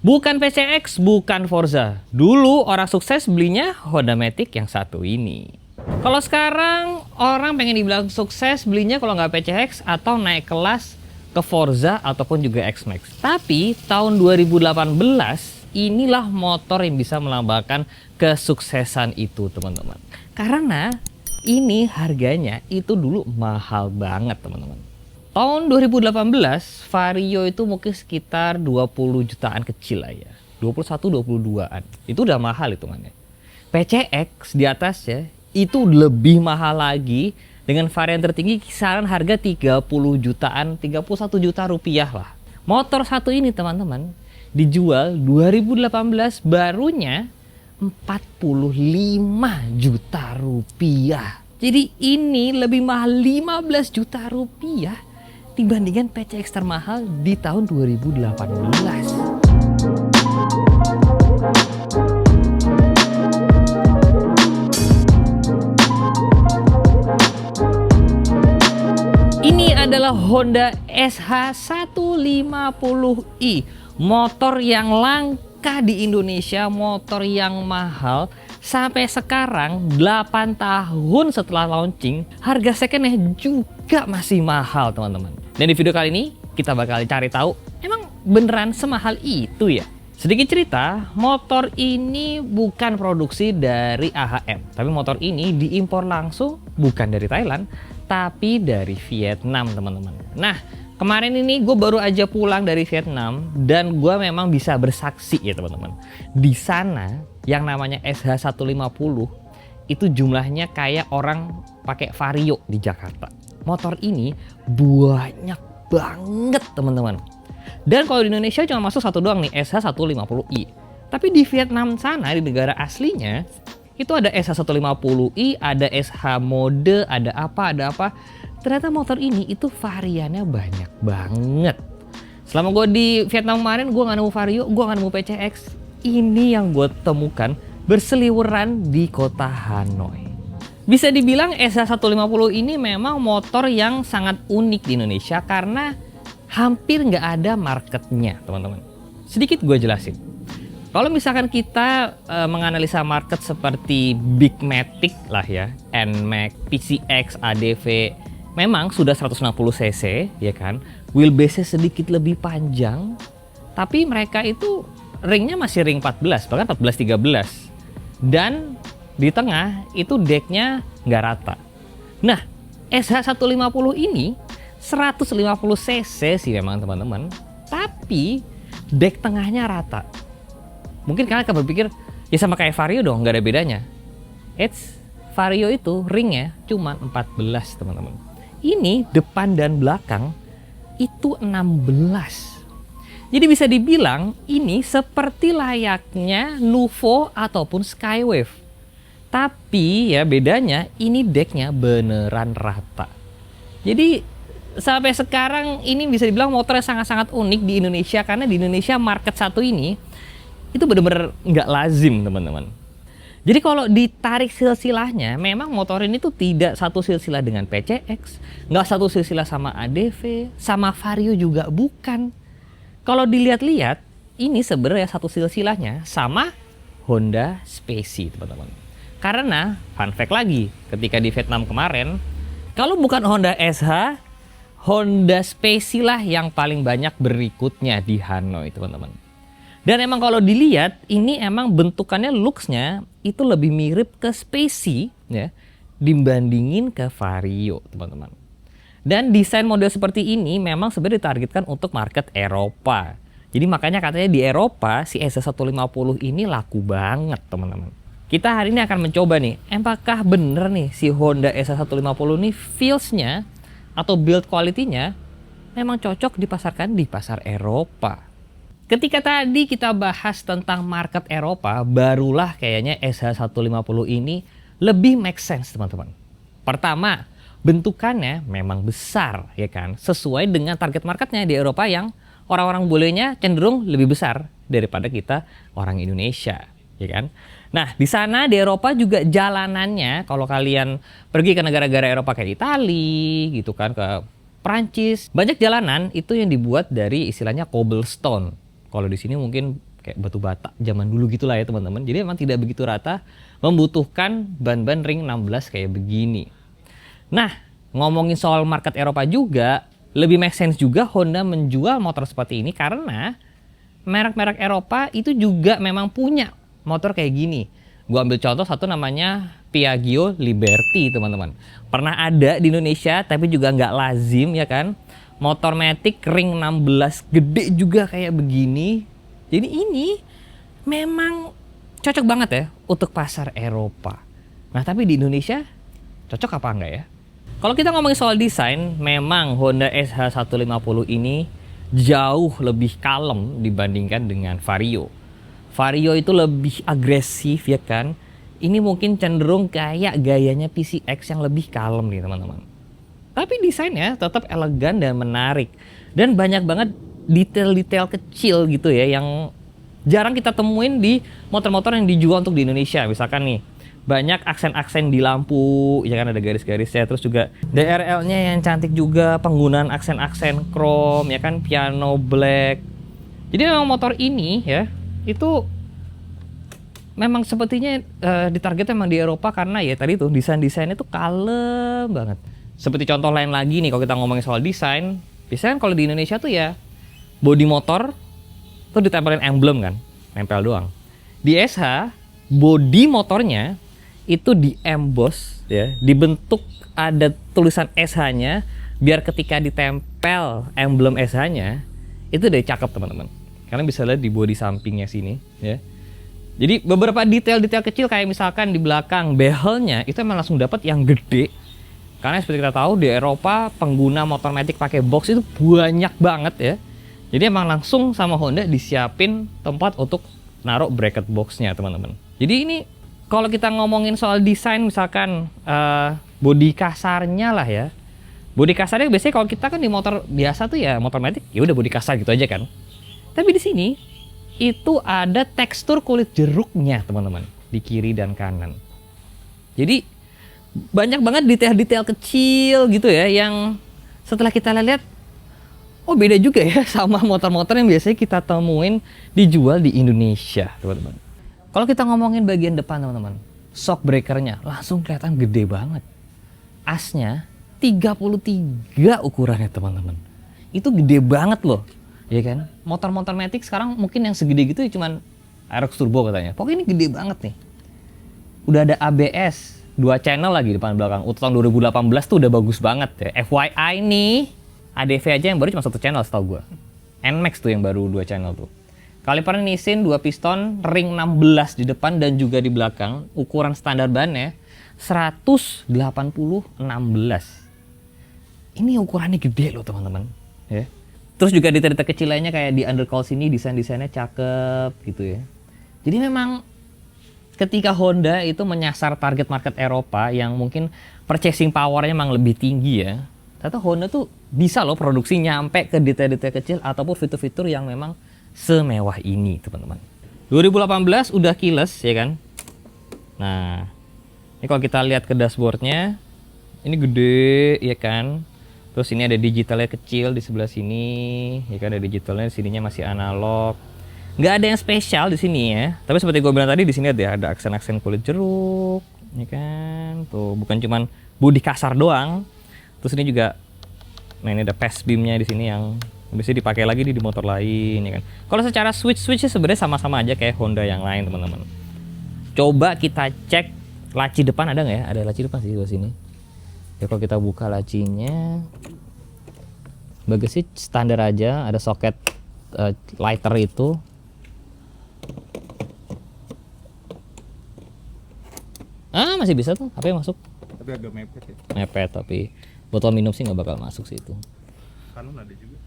Bukan PCX, bukan Forza. Dulu orang sukses belinya Honda Matic yang satu ini. Kalau sekarang orang pengen dibilang sukses belinya kalau nggak PCX atau naik kelas ke Forza ataupun juga X-Max. Tapi tahun 2018 inilah motor yang bisa melambangkan kesuksesan itu, teman-teman. Karena ini harganya itu dulu mahal banget, teman-teman. Tahun 2018, Vario itu mungkin sekitar 20 jutaan kecil lah ya. 21-22an. Itu udah mahal hitungannya. PCX di atasnya itu lebih mahal lagi dengan varian tertinggi kisaran harga 30 jutaan, 31 juta rupiah lah. Motor satu ini teman-teman dijual 2018 barunya 45 juta rupiah. Jadi ini lebih mahal 15 juta rupiah dibandingkan PCX termahal di tahun 2018. Ini adalah Honda SH150i, motor yang langka di Indonesia, motor yang mahal. Sampai sekarang 8 tahun setelah launching, harga secondnya juga masih mahal, teman-teman. Dan di video kali ini kita bakal cari tahu emang beneran semahal itu ya. Sedikit cerita, motor ini bukan produksi dari AHM, tapi motor ini diimpor langsung bukan dari Thailand, tapi dari Vietnam, teman-teman. Nah, kemarin ini gue baru aja pulang dari Vietnam dan gue memang bisa bersaksi ya, teman-teman. Di sana yang namanya SH150 itu jumlahnya kayak orang pakai Vario di Jakarta. Motor ini banyak banget, teman-teman. Dan kalau di Indonesia cuma masuk satu doang nih, SH150i. Tapi di Vietnam sana, di negara aslinya, itu ada SH150i, ada SH mode, ada apa. Ternyata motor ini itu variannya banyak banget. Selama gue di Vietnam kemarin, gue nggak nemu Vario, gue nggak nemu PCX. Ini yang gue temukan berseliweran di kota Hanoi. Bisa dibilang SH150 ini memang motor yang sangat unik di Indonesia karena hampir nggak ada marketnya, teman-teman. Sedikit gue jelasin. Kalau misalkan kita menganalisa market seperti Big Matic lah ya, NMAX, PCX, ADV, memang sudah 160 cc ya kan, wheelbase-nya sedikit lebih panjang, tapi mereka itu ringnya masih ring 14, bahkan 14-13. Dan di tengah itu decknya nggak rata. Nah, SH150 ini 150 cc sih memang, teman-teman, tapi deck tengahnya rata. Mungkin kalian akan berpikir, ya sama kayak Vario dong, nggak ada bedanya. Vario itu ringnya cuma 14, teman-teman. Ini depan dan belakang itu 16. Jadi bisa dibilang ini seperti layaknya Nuvo ataupun Skywave. Tapi ya bedanya ini decknya beneran rata. Jadi sampai sekarang ini bisa dibilang motornya sangat-sangat unik di Indonesia. Karena di Indonesia market satu ini itu bener-bener nggak lazim, teman-teman. Jadi kalau ditarik silsilahnya, memang motor ini tuh tidak satu silsilah dengan PCX, nggak satu silsilah sama ADV, sama Vario juga bukan. Kalau dilihat-lihat, ini sebenarnya satu silsilahnya sama Honda Spacey, teman-teman. Karena, fun fact lagi, ketika di Vietnam kemarin, kalau bukan Honda SH, Honda Spacey lah yang paling banyak berikutnya di Hanoi, teman-teman. Dan emang kalau dilihat, ini emang bentukannya, looks-nya itu lebih mirip ke Spacey ya, dibandingin ke Vario, teman-teman. Dan desain model seperti ini memang sebenarnya ditargetkan untuk market Eropa. Jadi makanya katanya di Eropa si SH150 ini laku banget, teman-teman. Kita hari ini akan mencoba nih, apakah bener nih si Honda SH150 ini feels-nya atau build quality-nya memang cocok dipasarkan di pasar Eropa. Ketika tadi kita bahas tentang market Eropa, barulah kayaknya SH150 ini lebih make sense, teman-teman. Pertama, bentukannya memang besar ya kan, sesuai dengan target marketnya di Eropa yang orang-orang bulenya cenderung lebih besar daripada kita orang Indonesia ya kan. Nah, di sana di Eropa juga jalanannya, kalau kalian pergi ke negara-negara Eropa kayak Italia gitu kan, ke Prancis, banyak jalanan itu yang dibuat dari istilahnya cobblestone. Kalau di sini mungkin kayak batu bata zaman dulu gitulah ya teman-teman. Jadi memang tidak begitu rata, membutuhkan ban-ban ring 16 kayak begini. Nah, ngomongin soal market Eropa juga, lebih make sense juga Honda menjual motor seperti ini karena merek-merek Eropa itu juga memang punya motor kayak gini. Gua ambil contoh satu namanya Piaggio Liberty teman-teman. Pernah ada di Indonesia tapi juga nggak lazim ya kan. Motor matic ring 16 gede juga kayak begini. Jadi ini memang cocok banget ya untuk pasar Eropa. Nah tapi di Indonesia cocok apa enggak ya? Kalau kita ngomongin soal desain, memang Honda SH150 ini jauh lebih kalem dibandingkan dengan Vario. Vario itu lebih agresif ya kan. Ini mungkin cenderung kayak gayanya PCX yang lebih kalem nih teman-teman. Tapi desainnya tetap elegan dan menarik. Dan banyak banget detail-detail kecil gitu ya yang jarang kita temuin di motor-motor yang dijual untuk di Indonesia. Misalkan nih, banyak aksen-aksen di lampu, ya kan ada garis-garisnya. Terus juga DRL-nya yang cantik juga, penggunaan aksen-aksen chrome, ya kan piano black. Jadi memang motor ini ya, itu memang sepertinya ditargetnya memang di Eropa karena ya tadi tuh desain-desainnya tuh kalem banget. Seperti contoh lain lagi nih kalau kita ngomongin soal desain, biasanya kan kalau di Indonesia tuh ya bodi motor tuh ditempelin emblem kan, nempel doang. Di SH, bodi motornya itu di emboss ya, dibentuk ada tulisan SH-nya biar ketika ditempel emblem SH-nya itu udah cakep teman-teman. Kalian bisa lihat di bodi sampingnya sini ya. Jadi beberapa detail-detail kecil kayak misalkan di belakang bezelnya itu emang langsung dapat yang gede. Karena seperti kita tahu di Eropa pengguna motor matic pakai box itu banyak banget ya. Jadi emang langsung sama Honda disiapin tempat untuk naruh bracket boxnya teman-teman. Jadi ini kalau kita ngomongin soal desain misalkan bodi kasarnya lah ya. Bodi kasarnya biasanya kalau kita kan di motor biasa tuh ya motor matic ya udah bodi kasar gitu aja kan. Tapi di sini itu ada tekstur kulit jeruknya teman-teman di kiri dan kanan. Jadi banyak banget detail-detail kecil gitu ya yang setelah kita lihat oh beda juga ya sama motor-motor yang biasanya kita temuin dijual di Indonesia teman-teman. Kalau kita ngomongin bagian depan teman-teman, shock breakernya langsung kelihatan gede banget. Asnya 33 ukurannya teman-teman. Itu gede banget loh. Ya kan? Motor-motor matic sekarang mungkin yang segede gitu ya cuman Aerox Turbo katanya. Pokoknya ini gede banget nih. Udah ada ABS, 2 channel lagi depan belakang. Untuk tahun 2018 tuh udah bagus banget ya. FYI nih, ADV aja yang baru cuma 1 channel setahu gua. NMAX tuh yang baru 2 channel tuh. Kaliper Nissin 2 piston, ring 16 di depan dan juga di belakang. Ukuran standar bannya 180/16. Ini ukurannya gede loh teman-teman. Ya. Terus juga detail-detail kecil lainnya kayak di undercowl sini desain-desainnya cakep gitu ya. Jadi memang ketika Honda itu menyasar target market Eropa yang mungkin purchasing power-nya memang lebih tinggi ya. Ternyata Honda tuh bisa loh produksi nyampe ke detail-detail kecil ataupun fitur-fitur yang memang semewah ini teman-teman. 2018 udah keyless ya kan. Nah ini kalau kita lihat ke dashboardnya ini gede ya kan. Terus ini ada digitalnya kecil di sebelah sini, ya kan ada digitalnya, di sininya masih analog. Nggak ada yang spesial di sini ya. Tapi seperti gue bilang tadi di sini ada aksen-aksen kulit jeruk, ya kan. Tuh bukan cuman bodi kasar doang. Terus ini juga, nah ini ada pass beamnya di sini yang bisa dipakai lagi di motor lain, ya kan. Kalau secara switchnya sebenarnya sama-sama aja kayak Honda yang lain teman-teman. Coba kita cek laci depan ada nggak ya? Ada laci depan sih di sini. Ya kalau kita buka lacinya, bagasi standar aja, ada soket lighter itu. Masih bisa tuh, HP masuk. Tapi agak mepet ya. Mepet, tapi botol minum sih nggak bakal masuk sih itu. Kanan ada juga.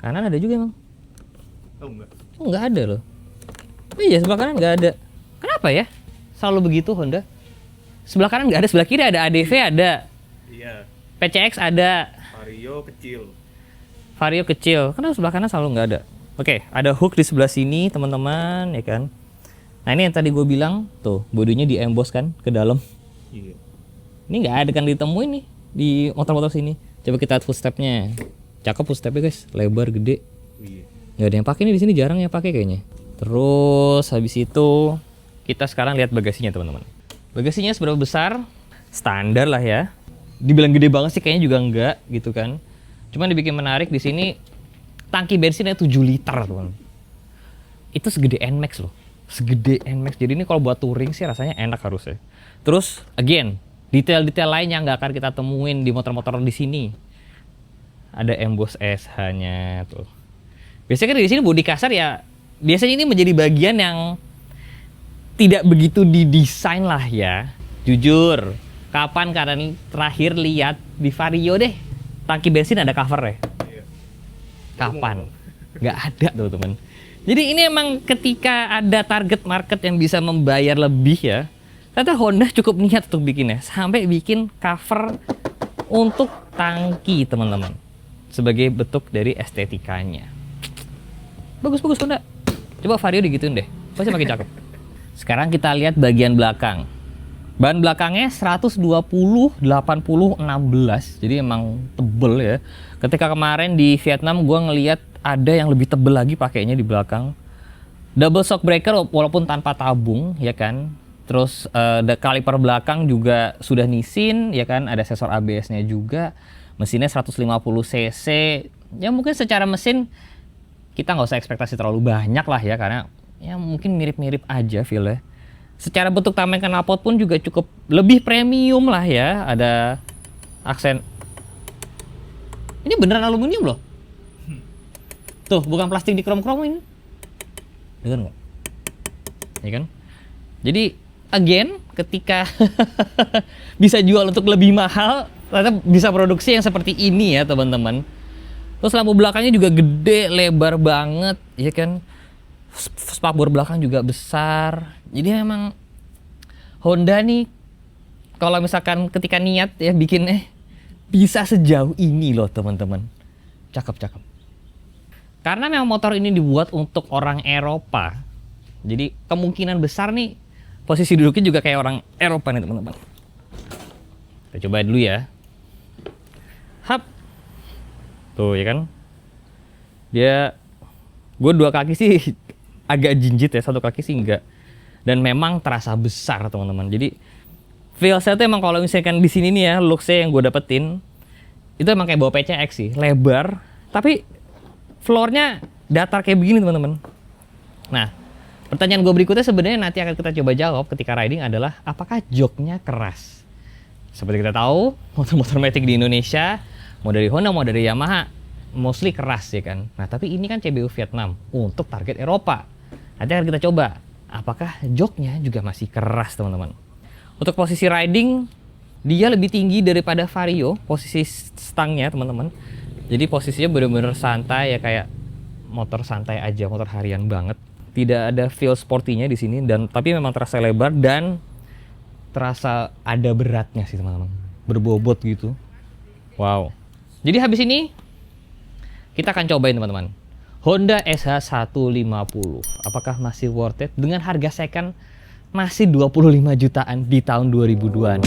Kanan ada juga emang? Oh enggak. Oh nggak ada loh. Oh iya sebelah kanan nggak ada. Kenapa ya? Selalu begitu Honda. Sebelah kanan nggak ada, sebelah kiri ada ADV ada. Iya. PCX ada. Vario kecil. Vario kecil. Kenapa sebelah kanan selalu nggak ada? Oke, ada hook di sebelah sini teman-teman, ya kan? Nah ini yang tadi gue bilang, tuh bodinya di emboss kan ke dalam. Iya. Ini nggak ada kan ditemuin nih di motor-motor sini. Coba kita lihat footstepnya. Cakep footstepnya guys, lebar gede. Iya. Nggak ada yang pakai nih di sini, jarang yang pakai kayaknya. Terus habis itu kita sekarang lihat bagasinya teman-teman. Bagasinya seberapa besar? Standar lah ya. Dibilang gede banget sih kayaknya juga enggak gitu kan. Cuman dibikin menarik di sini tangki bensinnya 7 liter teman. Itu segede NMAX loh. Segede NMAX. Jadi ini kalau buat touring sih rasanya enak harusnya. Terus again, detail-detail lain yang nggak akan kita temuin di motor-motor di sini. Ada emboss SH-nya tuh. Biasanya kan di sini bodi kasar ya. Biasanya ini menjadi bagian yang tidak begitu didesain lah ya. Jujur, kapan kalian terakhir lihat di Vario deh tangki bensin ada cover ya? Iya. Kapan? Nggak ada tuh teman. Jadi ini emang ketika ada target market yang bisa membayar lebih ya, ternyata Honda cukup niat untuk bikinnya. Sampai bikin cover untuk tangki teman-teman. Sebagai bentuk dari estetikanya. Bagus-bagus Honda. Coba Vario digituin deh, pasti makin cakep. Sekarang kita lihat bagian belakang. Ban belakangnya 120/80/16, jadi emang tebel ya. Ketika kemarin di Vietnam gue ngeliat ada yang lebih tebel lagi pakainya di belakang. Double shock breaker walaupun tanpa tabung ya kan. Terus kaliper belakang juga sudah Nissin ya kan, ada sensor ABS-nya juga. Mesinnya 150 cc. Ya mungkin secara mesin kita nggak usah ekspektasi terlalu banyak lah ya, karena ya mungkin mirip-mirip aja feel-nya. Secara bentuk tameng knalpot pun juga cukup lebih premium lah ya. Ada aksen. Ini beneran aluminium loh. Tuh, bukan plastik di krom-kromin. Dengar nggak? Ya kan? Jadi, again, ketika bisa jual untuk lebih mahal, ternyata bisa produksi yang seperti ini ya teman-teman. Terus lampu belakangnya juga gede, lebar banget, ya kan? Spakbor belakang juga besar. Jadi memang Honda nih, kalau misalkan ketika niat ya bikinnya bisa sejauh ini loh teman-teman. Cakep-cakep. Karena memang motor ini dibuat untuk orang Eropa. Jadi kemungkinan besar nih posisi duduknya juga kayak orang Eropa nih teman-teman. Kita coba dulu ya. Hap. Tuh ya kan. Gue dua kaki sih agak jinjit ya, satu kaki sih enggak. Dan memang terasa besar teman-teman. Jadi feel-nya tuh emang kalau misalkan di sini nih ya, looks-nya yang gue dapetin itu emang kayak bawa PCX sih, lebar. Tapi floor-nya datar kayak begini teman-teman. Nah, pertanyaan gue berikutnya sebenarnya nanti akan kita coba jawab ketika riding adalah apakah joknya keras? Seperti kita tahu, motor-motor Matic di Indonesia, mau dari Honda, mau dari Yamaha, mostly keras ya kan. Nah, tapi ini kan CBU Vietnam untuk target Eropa. Nanti akan kita coba apakah joknya juga masih keras teman-teman. Untuk posisi riding, dia lebih tinggi daripada Vario, posisi stangnya teman-teman. Jadi posisinya benar-benar santai ya, kayak motor santai aja, motor harian banget. Tidak ada feel sportinya di sini, dan tapi memang terasa lebar dan terasa ada beratnya sih teman-teman. Berbobot gitu. Wow. Jadi habis ini kita akan cobain teman-teman. Honda SH150. Apakah masih worth it dengan harga second masih 25 jutaan di tahun 2002 ini?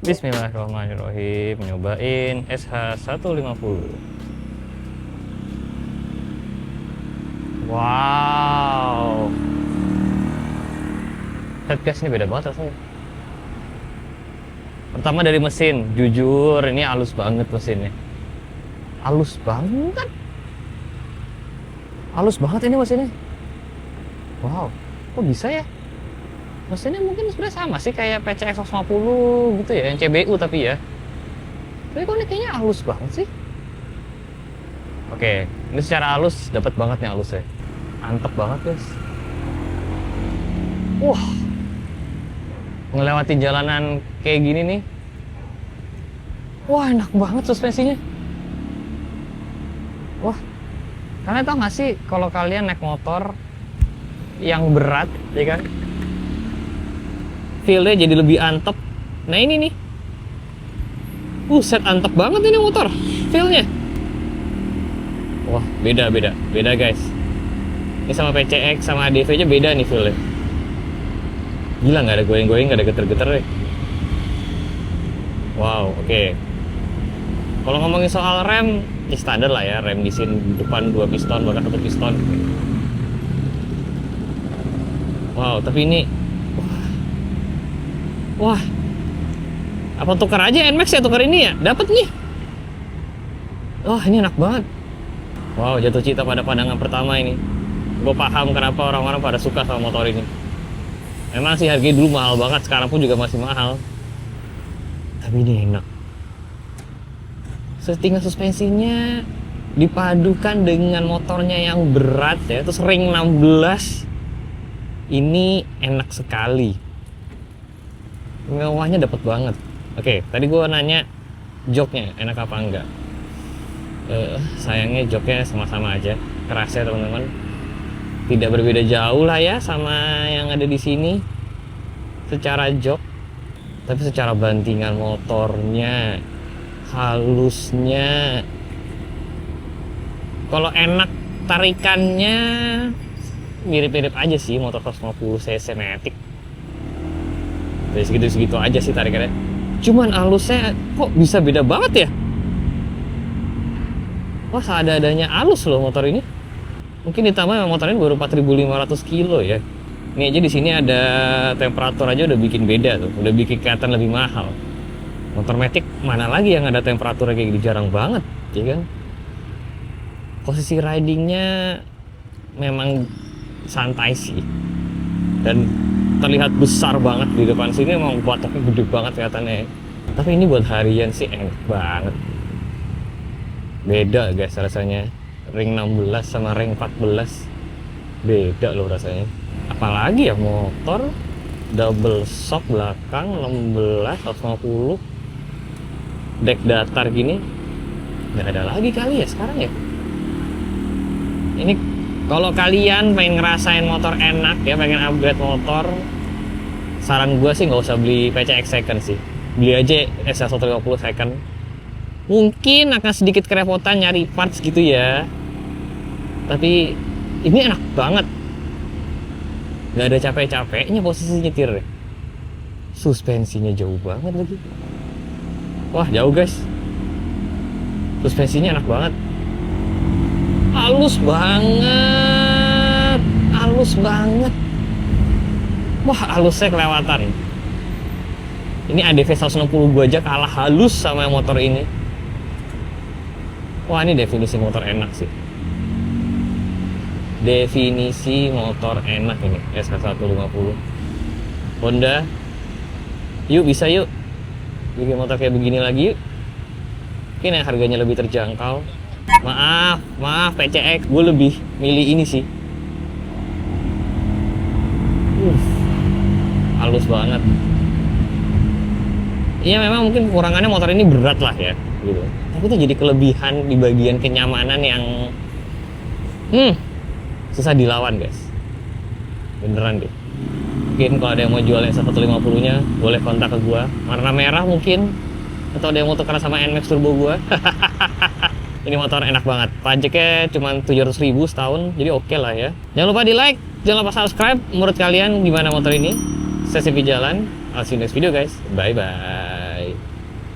Bismillahirrahmanirrahim. Nyobain SH150. Wow. Headgas ini beda banget rasanya. Pertama dari mesin, jujur ini halus banget mesinnya. Halus banget. Halus banget ini mesinnya. Wow, kok bisa ya? Mesinnya mungkin sebenarnya sama sih kayak PCX 150 gitu ya, yang CBU tapi ya. Tapi kok ini kayaknya halus banget sih. Oke, ini secara halus dapat banget nih halusnya. Antep banget guys. Wah, ngelewatin jalanan kayak gini nih, wah enak banget suspensinya. Wah, kalian tau gak sih kalau kalian naik motor yang berat, ya kan, feel-nya jadi lebih antep. Nah ini nih, set antep banget ini motor, feel-nya. Wah, beda guys. Ini sama PCX sama ADV aja beda nih feel-nya. Gila, nggak ada goyang-goyang, nggak ada geter-geter deh. Wow, oke. Kalau ngomongin soal rem, ya standar lah ya, rem di sini depan 2 piston, bahkan 1 piston. Wow, tapi ini, wah, apa tukar aja NMAX ya, tukar ini ya, dapat nih. Wah, ini enak banget. Wow, jatuh cinta pada pandangan pertama ini. Gue paham kenapa orang-orang pada suka sama motor ini. Memang sih harganya dulu mahal banget, sekarang pun juga masih mahal. Tapi ini enak. Settingan suspensinya dipadukan dengan motornya yang berat ya, terus ring 16. Ini enak sekali. Mewahnya dapat banget. Oke, tadi gue nanya joknya enak apa enggak. Sayangnya joknya sama-sama aja, kerasnya teman-teman. Tidak berbeda jauh lah ya sama yang ada di sini secara jok. Tapi secara bantingan motornya, halusnya, kalau enak tarikannya mirip-mirip aja sih motor 150 cc Matic. Dari segitu-segitu aja sih tarikannya. Cuman halusnya kok bisa beda banget ya? Wah, seadanya halus loh motor ini. Mungkin ditambah motor ini baru 4.500 kilo ya. Ini aja di sini ada temperatur aja udah bikin beda tuh, udah bikin kelihatan lebih mahal. Motor Matic mana lagi yang ada temperaturnya kayak gitu, jarang banget, ya kan? Posisi ridingnya memang santai sih, dan terlihat besar banget di depan sini, emang batoknya gede banget kelihatannya. Tapi ini buat harian sih enak banget. Beda guys rasanya, ring 16 sama ring 14 beda loh rasanya. Apalagi ya motor double shock belakang 16 150 deck datar gini, nggak ada lagi kali ya sekarang ya. Ini kalau kalian pengen ngerasain motor enak ya, pengen upgrade motor, saran gue sih nggak usah beli PCX second sih, beli aja SL150 second. Mungkin akan sedikit kerepotan nyari parts gitu ya, tapi ini enak banget, nggak ada capek-capeknya posisi nyetir. Suspensinya jauh banget lagi. Wah, jauh guys. Suspensinya enak banget. Halus banget. Halus banget. Wah, halusnya kelewatan. Ini ADV 160 gua aja kalah halus sama motor ini. Wah, ini definisi motor enak sih. Definisi motor enak ini, SK150 Honda. Yuk, bisa yuk bikin motor kayak begini lagi yuk. Mungkin yang harganya lebih terjangkau. Maaf PCX, gue lebih milih ini sih. Halus banget. Iya, memang mungkin kekurangannya motor ini berat lah ya gitu. Tapi itu jadi kelebihan di bagian kenyamanan yang susah dilawan guys, beneran deh. Mungkin kalau ada yang mau jual yang 150 nya boleh kontak ke gua, warna merah mungkin, atau ada yang mau tukeran sama NMAX turbo gua. Ini motor enak banget, pajaknya cuma 700.000 setahun, jadi oke lah ya. Jangan lupa di like, jangan lupa subscribe. Menurut kalian gimana motor ini? Saya CV Jalan, I'll see you next video guys, bye bye.